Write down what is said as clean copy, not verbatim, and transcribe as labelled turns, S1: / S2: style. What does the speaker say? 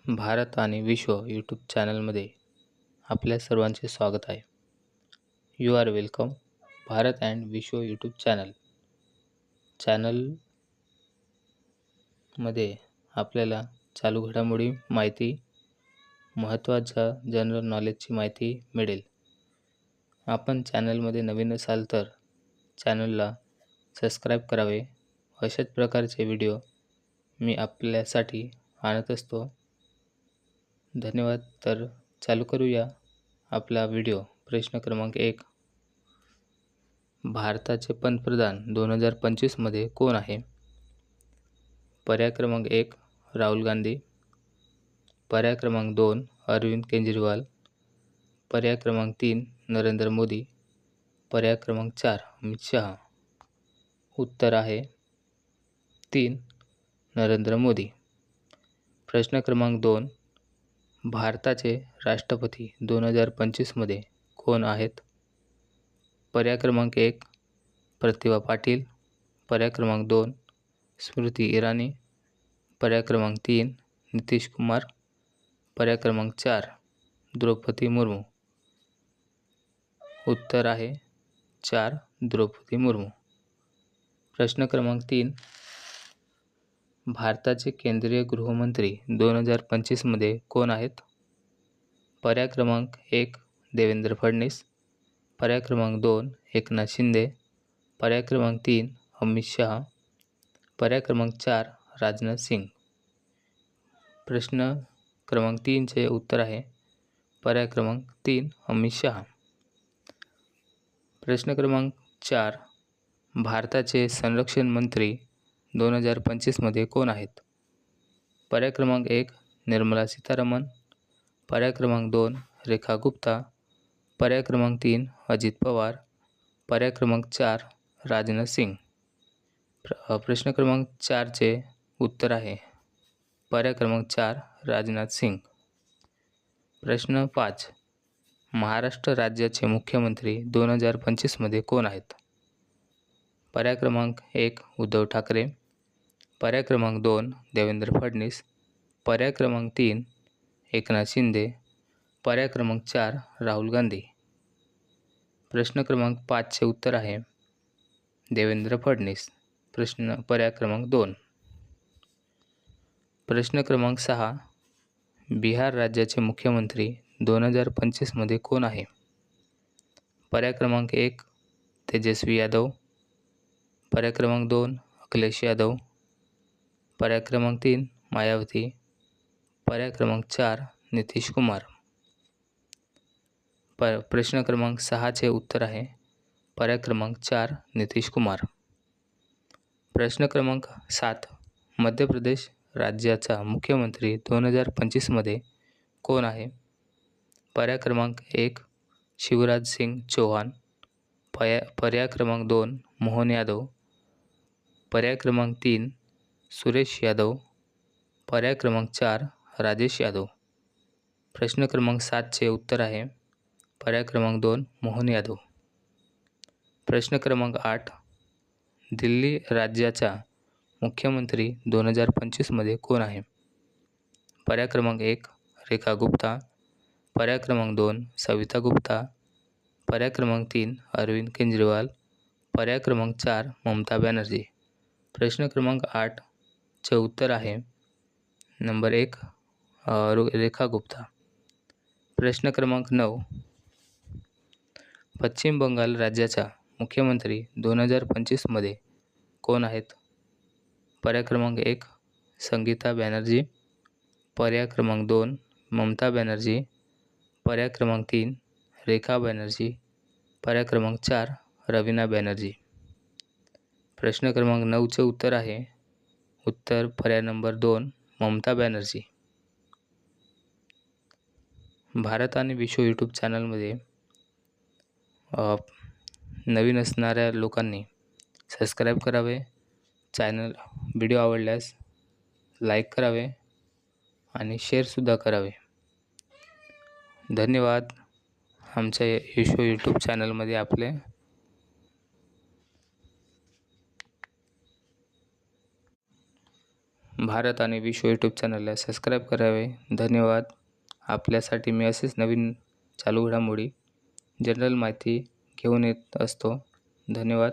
S1: भारत आणि विश्व यूट्यूब चॅनलमध्ये आपल्या सर्वांचे स्वागत आहे. You are welcome. Bharat and Vishwa YouTube चॅनलमध्ये आपल्याला चालू घडामोडी माहिती, महत्त्वाच्या जनरल नॉलेजची माहिती मिळेल. आपण चॅनलमध्ये नवीन असाल तर चॅनलला सबस्क्राईब करावे. अशाच प्रकारचे व्हिडिओ मी आपल्यासाठी आणत असतो. धन्यवाद. तर चालू करूया आपला व्हिडिओ. प्रश्न क्रमांक 1. भारताचे पंतप्रधान 2025 मध्ये कोण आहे? पर्याय क्रमांक 1 राहुल गांधी, पर्याय क्रमांक 2 अरविंद केजरीवाल, पर्याय क्रमांक 3 नरेंद्र मोदी, पर्याय क्रमांक 4 अमित शहा. उत्तर आहे 3 नरेंद्र मोदी. प्रश्न क्रमांक 2. भारताचे राष्ट्रपती 2025 मध्ये कोण आहेत? पर्याय क्रमांक 1 प्रतिभा पाटील, पर्याय क्रमांक 2 स्मृती इराणी, पर्याय क्रमांक 3 नितीश कुमार, पर्याय क्रमांक 4 द्रौपदी मुर्मू. उत्तर आहे 4 द्रौपदी मुर्मू. प्रश्न क्रमांक 3. भारताचे केंद्रीय गृहमंत्री 2025 मध्ये कोण आहेत? पर्याय क्रमांक 1 देवेंद्र फडणवीस, पर्याय क्रमांक 2 एकनाथ शिंदे, पर्याय क्रमांक 3 अमित शहा, पर्याय क्रमांक 4 राजनाथ सिंग. प्रश्न क्रमांक 3 चे उत्तर आहे पर्याय क्रमांक 3 अमित शहा. प्रश्न क्रमांक 4. भारताचे संरक्षण मंत्री 2025 मध्ये कोण आहेत? पर्याय क्रमांक 1 निर्मला सीतारामन, पर्याय क्रमांक 2 रेखा गुप्ता, पर्याय क्रमांक 3 अजित पवार, पर्याय क्रमांक 4 राजनाथ सिंग. प्रश्न क्रमांक 4 चे उत्तर आहे पर्याय क्रमांक 4 राजनाथ सिंग. प्रश्न 5. महाराष्ट्र राज्याचे मुख्यमंत्री 2025 मध्ये कोण आहेत? पर्याय क्रमांक 1 उद्धव ठाकरे, पर्याय क्रमांक 2 देवेंद्र फडणवीस, पर्याय क्रमांक 3 एकनाथ शिंदे, पर्याय क्रमांक 4 राहुल गांधी. प्रश्न क्रमांक 5 चे उत्तर आहे देवेंद्र फडणवीस. पर्याय क्रमांक 2. प्रश्न क्रमांक 6. बिहार राज्याचे मुख्यमंत्री 2025 मध्ये कोण आहे? पर्याय क्रमांक 1 तेजस्वी यादव, पर्याय क्रमांक 2 अखिलेश यादव, पर्याय क्रमांक 3 मायावती, पर्याय क्रमांक 4 नितीश कुमार. प्रश्न क्रमांक 6 चे उत्तर आहे पर्याय क्रमांक 4 नितीश कुमार. प्रश्न क्रमांक 7. मध्य प्रदेश राज्याचा मुख्यमंत्री 2025 मध्ये कोण आहे? पर्याय क्रमांक 1 शिवराज सिंग चौहान, पर्याय क्रमांक 2 मोहन यादव, पर्याय क्रमांक 3 सुरेश यादव, पर्याय क्रमांक 4 राजेश यादव. प्रश्न क्रमांक 7 चे उत्तर आहे पर्याय क्रमांक 2 मोहन यादव. प्रश्न क्रमांक 8. दिल्ली राज्याचा मुख्यमंत्री 2025 मध्ये कोण आहे? पर्याय क्रमांक 1 रेखा गुप्ता, पर्याय क्रमांक 2 सविता गुप्ता, पर्याय क्रमांक 3 अरविंद केजरीवाल, पर्याय क्रमांक 4 ममता बॅनर्जी. प्रश्न क्रमांक 8 चे उत्तर आहे नंबर 1 रेखा गुप्ता. प्रश्न क्रमांक 9. पश्चिम बंगाल राज्याचा मुख्यमंत्री 2025 मध्ये कोण आहेत? पर्याय क्रमांक 1 संगीता बॅनर्जी, पर्याय क्रमांक 2 ममता बॅनर्जी, पर्याय क्रमांक 3 रेखा बॅनर्जी, पर्याय क्रमांक 4 रवीना बॅनर्जी. प्रश्न क्रमांक 9 चे उत्तर आहे पर्याय नंबर 2 ममता बॅनर्जी. भारत आणि विश्व यूट्यूब चॅनलमध्ये नवीन असणाऱ्या लोकांनी सबस्क्राईब करावे. व्हिडिओ आवडल्यास लाईक करावे आणि शेअरसुद्धा करावे. धन्यवाद. आमच्या विश्व यूट्यूब चॅनलमध्ये आपले भारत आणि विश्व यूट्यूब चॅनलला सबस्क्राईब करावे. धन्यवाद. आपल्यासाठी मी असेच नवीन चालू घडामोडी जनरल माहिती घेऊन येत असतो. धन्यवाद.